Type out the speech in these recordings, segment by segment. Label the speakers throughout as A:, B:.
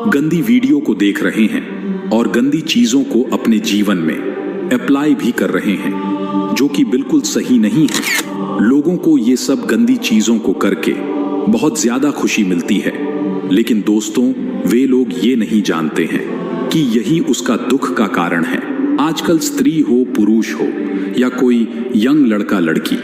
A: गंदी वीडियो को देख रहे हैं और गंदी चीजों को अपने जीवन में अप्लाई भी कर रहे हैं, जो कि बिल्कुल सही नहीं है। लोगों को ये सब गंदी चीजों को करके बहुत ज्यादा खुशी मिलती है, लेकिन दोस्तों वे लोग ये नहीं जानते हैं कि यही उसका दुख का कारण है। आजकल स्त्री हो, पुरुष हो या कोई यंग लड़का लड़की,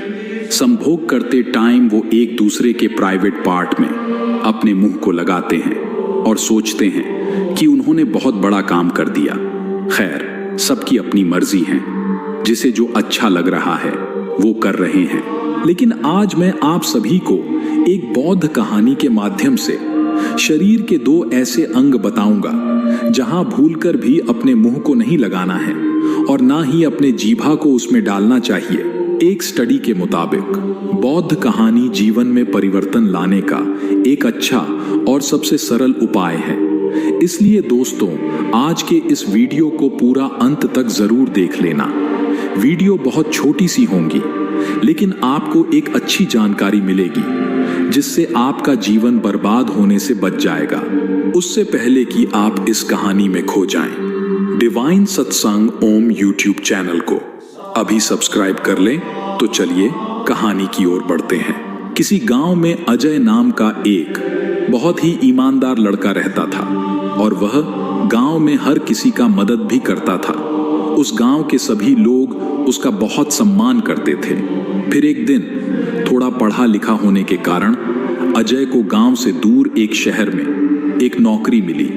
A: संभोग करते टाइम वो एक दूसरे के प्राइवेट पार्ट में अपने मुंह को लगाते हैं और सोचते हैं कि उन्होंने बहुत बड़ा काम कर दिया। खैर, सबकी अपनी मर्जी है, जिसे जो अच्छा लग रहा है वो कर रहे हैं। लेकिन आज मैं आप सभी को एक बौद्ध कहानी के माध्यम से शरीर के 2 ऐसे अंग बताऊंगा जहां भूलकर भी अपने मुंह को नहीं लगाना है और ना ही अपने जीभा को उसमें डालना चाहिए। एक स्टडी के मुताबिक बौद्ध कहानी जीवन में परिवर्तन लाने का एक अच्छा और सबसे सरल उपाय है। इसलिए दोस्तों, आज के इस वीडियो को पूरा अंत तक जरूर देख लेना। वीडियो बहुत छोटी सी होंगी, लेकिन आपको एक अच्छी जानकारी मिलेगी जिससे आपका जीवन बर्बाद होने से बच जाएगा, उससे पहले कि आप इस कहानी में खो जाएं। डिवाइन सत्संग ओम यूट्यूब चैनल को अभी सब्सक्राइब कर लें। तो चलिए कहानी की ओर बढ़ते हैं। किसी गांव में अजय नाम का एक बहुत ही ईमानदार लड़का रहता था और वह गांव में हर किसी का मदद भी करता था। उस गांव के सभी लोग उसका बहुत सम्मान करते थे। फिर एक दिन थोड़ा पढ़ा लिखा होने के कारण अजय को गांव से दूर एक शहर में एक नौकरी मिली,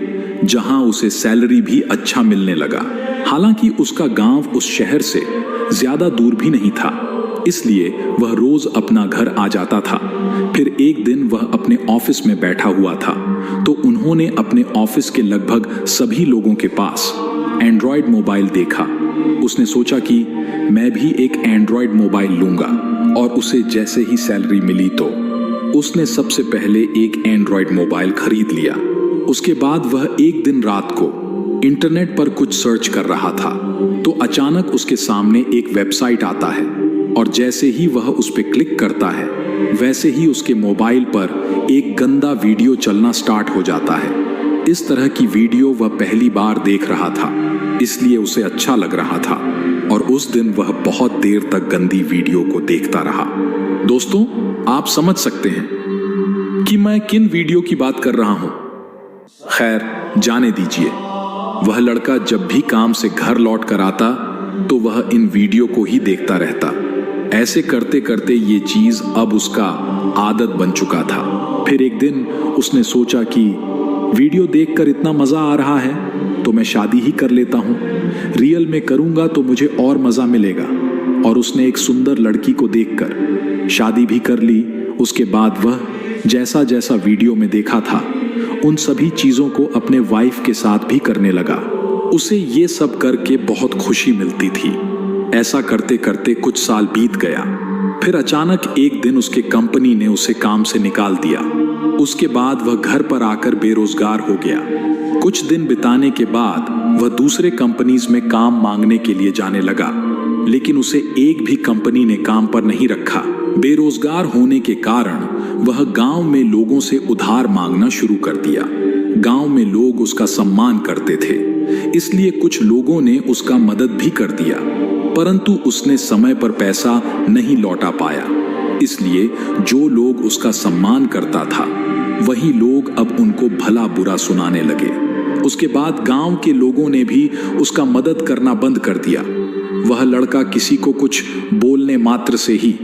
A: जहां उसे सैलरी भी अच्छा मिलने लगा। हालांकि उसका गांव उस शहर से ज्यादा दूर भी नहीं था, इसलिए वह रोज अपना घर आ जाता था। फिर एक दिन वह अपने ऑफिस में बैठा हुआ था तो उन्होंने अपने ऑफिस के लगभग सभी लोगों के पास एंड्रॉयड मोबाइल देखा। उसने सोचा कि मैं भी एक एंड्रॉयड मोबाइल लूंगा, और उसे जैसे ही सैलरी मिली तो उसने सबसे पहले एक एंड्रॉयड मोबाइल खरीद लिया। उसके बाद वह एक दिन रात को इंटरनेट पर कुछ सर्च कर रहा था तो अचानक उसके सामने एक वेबसाइट आता है, और जैसे ही वह उस पर क्लिक करता है वैसे ही उसके मोबाइल पर एक गंदा वीडियो चलना स्टार्ट हो जाता है। इस तरह की वीडियो वह पहली बार देख रहा था, इसलिए उसे अच्छा लग रहा था और उस दिन वह बहुत देर तक गंदी वीडियो को देखता रहा। दोस्तों, आप समझ सकते हैं कि मैं किन वीडियो की बात कर रहा हूं। खैर, जाने दीजिए। वह लड़का जब भी काम से घर लौट कर आता तो वह इन वीडियो को ही देखता रहता। ऐसे करते करते ये चीज अब उसका आदत बन चुका था। फिर एक दिन उसने सोचा कि वीडियो देखकर इतना मजा आ रहा है तो मैं शादी ही कर लेता हूँ। रियल में करूंगा तो मुझे और मजा मिलेगा। और उसने एक सुंदर लड़की को देखकर शादी भी कर ली। उसके बाद वह जैसा जैसा वीडियो में देखा था उन सभी चीजों को अपने वाइफ के साथ भी करने लगा। उसे ये सब करके बहुत खुशी मिलती थी। ऐसा करते करते कुछ साल बीत गया। फिर अचानक एक दिन उसके कंपनी ने उसे काम से निकाल दिया। उसके बाद वह घर पर आकर बेरोजगार हो गया। कुछ दिन बिताने के बाद वह दूसरे कंपनीज में काम मांगने के लिए जाने लगा, लेकिन उसे एक भी कंपनी ने काम पर नहीं रखा। बेरोजगार होने के कारण वह गांव में लोगों से उधार मांगना शुरू कर दिया। गांव में लोग उसका सम्मान करते थे, इसलिए कुछ लोगों ने उसका मदद भी कर दिया, परंतु उसने समय पर पैसा नहीं लौटा पाया। इसलिए जो लोग उसका सम्मान करता था वही लोग अब उनको भला बुरा सुनाने लगे। उसके बाद गांव के लोगों ने भी उसका मदद करना बंद कर दिया। वह लड़का किसी को कुछ बोलने मात्र से ही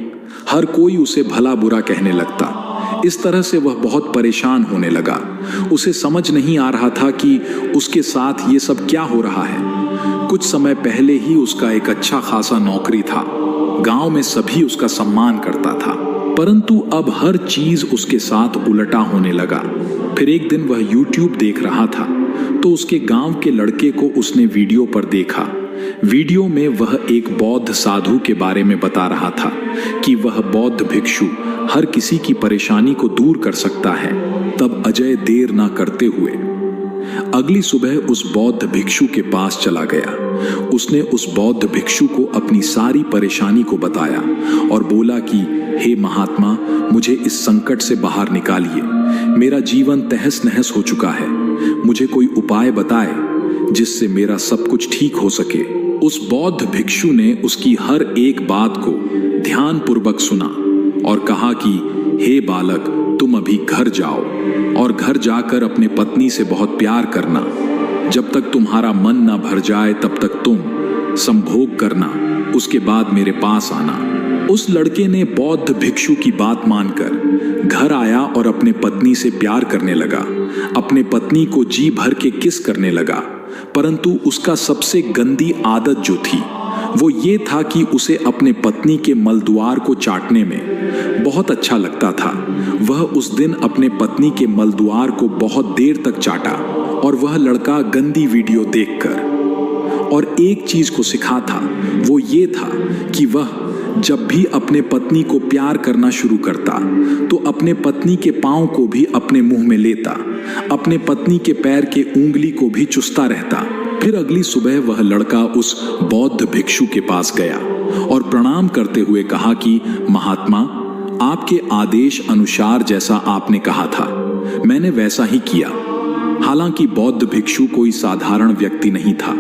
A: हर कोई उसे भला बुरा कहने लगता। इस तरह से वह बहुत परेशान होने लगा। उसे समझ नहीं आ रहा था कि उसके साथ ये सब क्या हो रहा है। कुछ समय पहले ही उसका एक अच्छा खासा नौकरी था, गांव में सभी उसका सम्मान करता था, परंतु अब हर चीज उसके साथ उल्टा होने लगा। फिर एक दिन वह YouTube देख रहा था तो उसके गांव के लड़के को उसने वीडियो पर देखा। वीडियो में वह एक बौद्ध साधु के बारे में बता रहा था कि वह बौद्ध भिक्षु हर किसी की परेशानी को दूर कर सकता है। तब अजय देर ना करते हुए अगली सुबह उस बौद्ध भिक्षु के पास चला गया। उसने उस बौद्ध भिक्षु को अपनी सारी परेशानी को बताया और बोला कि हे महात्मा, मुझे इस संकट से बाहर निकालिए। मेरा जीवन तहस नहस हो चुका है। मुझे कोई उपाय बताए जिससे मेरा सब कुछ ठीक हो सके। उस बौद्ध भिक्षु ने उसकी हर एक बात को ध्यानपूर्वक सुना और कहा कि हे बालक, तुम अभी घर जाओ और घर जाकर अपने पत्नी से बहुत प्यार करना। जब तक तुम्हारा मन ना भर जाए तब तक तुम संभोग करना, उसके बाद मेरे पास आना। उस लड़के ने बौद्ध भिक्षु की बात मानकर घर आया और अपने पत्नी से प्यार करने लगा, अपने पत्नी को जी भर के किस करने लगा। परंतु उसका सबसे गंदी आदत जो थी वो ये था कि उसे अपने पत्नी के मलद्वार को चाटने में बहुत अच्छा लगता था। वह उस दिन अपने पत्नी के मलद्वार को बहुत देर तक चाटा और वह लड़का गंदी वीडियो देखकर और एक चीज को सीखा था, वो ये था कि वह जब भी अपने पत्नी को प्यार करना शुरू करता तो अपने पत्नी के पांव को भी अपने मुंह में लेता, अपने पत्नी के पैर के उंगली को भी चुसता रहता। फिर अगली सुबह वह लड़का उस बौद्ध भिक्षु के पास गया और प्रणाम करते हुए कहा कि महात्मा, आपके आदेश अनुसार जैसा आपने कहा था मैंने वैसा ही किया। हालांकि बौद्ध भिक्षु कोई साधारण व्यक्ति नहीं था,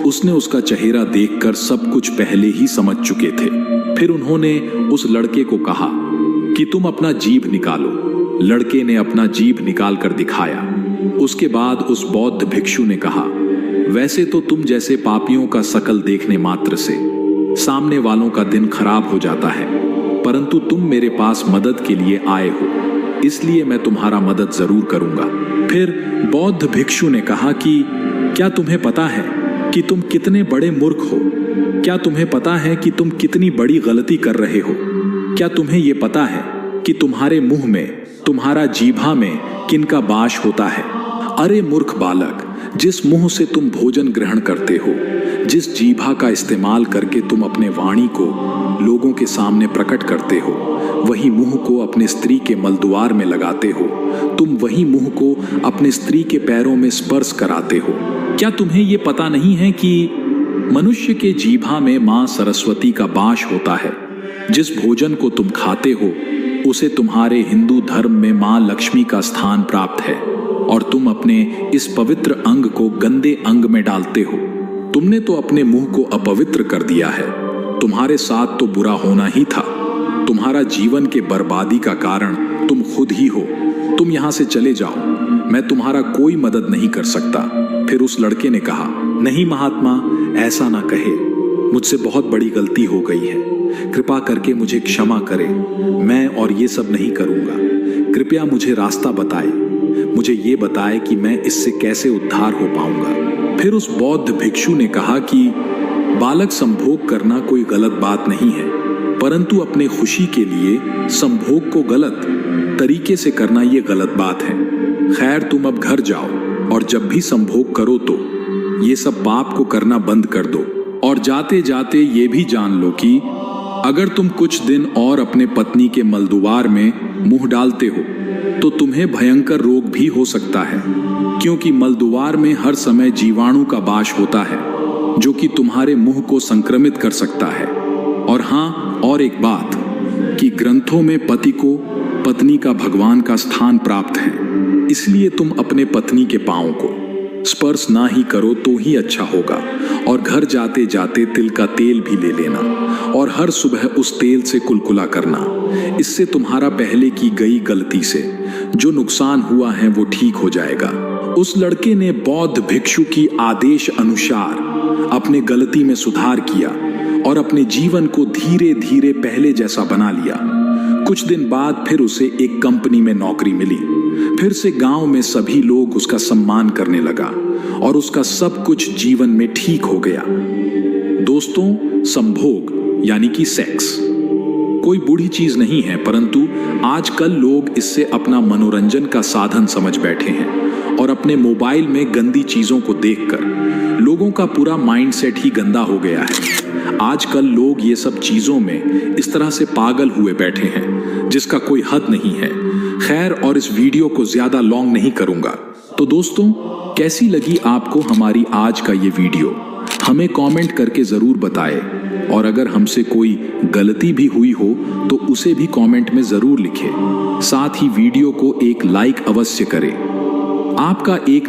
A: उसने उसका चेहरा देखकर सब कुछ पहले ही समझ चुके थे। फिर उन्होंने उस लड़के को कहा कि तुम अपना जीभ निकालो। लड़के ने अपना जीभ निकाल कर दिखाया। उसके बाद उस बौद्ध भिक्षु ने कहा, वैसे तो तुम जैसे पापियों का शकल देखने मात्र से सामने वालों का दिन खराब हो जाता है, परंतु तुम मेरे पास मदद के लिए आए हो, इसलिए मैं तुम्हारा मदद जरूर करूंगा। फिर बौद्ध भिक्षु ने कहा कि क्या तुम्हें पता है कि तुम कितने बड़े मूर्ख हो? क्या तुम्हें पता है कि तुम कितनी बड़ी गलती कर रहे हो? क्या तुम्हें यह पता है कि तुम्हारे मुंह में, तुम्हारा जीभा में किनका वास होता है? अरे मूर्ख बालक, जिस मुंह से तुम भोजन ग्रहण करते हो, जिस जीभा का इस्तेमाल करके तुम अपने वाणी को लोगों के सामने प्रकट करते हो, वही मुंह को अपने स्त्री के मलद्वार में लगाते हो। तुम वही मुंह को अपने स्त्री के पैरों में स्पर्श कराते हो। क्या तुम्हें ये पता नहीं है कि मनुष्य के जीभा में मां सरस्वती का वास होता है? जिस भोजन को तुम खाते हो उसे तुम्हारे हिंदू धर्म में मां लक्ष्मी का स्थान प्राप्त है और तुम अपने इस पवित्र अंग को गंदे अंग में डालते हो। तुमने तो अपने मुंह को अपवित्र कर दिया है। तुम्हारे साथ तो बुरा होना ही था। तुम्हारा जीवन के बर्बादी का कारण तुम खुद ही हो। तुम यहां से चले जाओ, मैं तुम्हारा कोई मदद नहीं कर सकता। फिर उस लड़के ने कहा, नहीं महात्मा, ऐसा ना कहे, मुझसे बहुत बड़ी गलती हो गई है, कृपा करके मुझे क्षमा करें, मैं और ये सब नहीं करूंगा। कृपया मुझे रास्ता बताए, मुझे ये बताए कि मैं इससे कैसे उद्धार हो पाऊंगा। फिर उस बौद्ध भिक्षु ने कहा कि बालक, संभोग करना कोई गलत बात नहीं है, परंतु अपने खुशी के लिए संभोग को गलत तरीके से करना ये गलत बात है। खैर, तुम अब घर जाओ और जब भी संभोग करो तो ये सब पाप को करना बंद कर दो। और जाते जाते ये भी जान लो कि अगर तुम कुछ दिन और अपने पत्नी के मलद्वार में मुंह डालते हो तो तुम्हें भयंकर रोग भी हो सकता है, क्योंकि मलद्वार में हर समय जीवाणु का वास होता है जो कि तुम्हारे मुंह को संक्रमित कर सकता है। और हाँ, और एक बात कि ग्रंथों में पति को पत्नी का भगवान का स्थान प्राप्त है, इसलिए तुम अपने पत्नी के पांव को स्पर्श ना ही करो तो ही अच्छा होगा। और घर जाते जाते तिल का तेल भी ले लेना और हर सुबह उस तेल से कुलकुला करना। इससे तुम्हारा पहले की गई गलती से जो नुकसान हुआ है वो ठीक हो जाएगा। उस लड़के ने बौद्ध भिक्षु की आदेश अनुसार अपने गलती में सुधार किया और अपने जीवन को धीरे धीरे पहले जैसा बना लिया। कुछ दिन बाद फिर उसे एक कंपनी में नौकरी मिली। फिर से गांव में सभी लोग उसका सम्मान करने लगा और उसका सब कुछ जीवन में ठीक हो गया। दोस्तों, संभोग यानी कि सेक्स कोई बुरी चीज नहीं है, परंतु आजकल लोग इससे अपना मनोरंजन का साधन समझ बैठे हैं और अपने मोबाइल में गंदी चीजों को देखकर लोगों का पूरा माइंडसेट ही गंदा हो गया है। आजकल लोग ये सब चीजों में इस तरह से पागल हुए बैठे हैं जिसका कोई हद नहीं है। खैर, और इस वीडियो को ज्यादा लॉन्ग नहीं करूंगा। तो दोस्तों, कैसी लगी आपको हमारी आज का ये वीडियो? हमें कमेंट करके जरूर बताएं और अगर हमसे कोई गलती भी हुई हो तो उसे भी कमेंट में जरूर लिखें। साथ ही वीडियो को एक लाइक अवश्य करें। आपका एक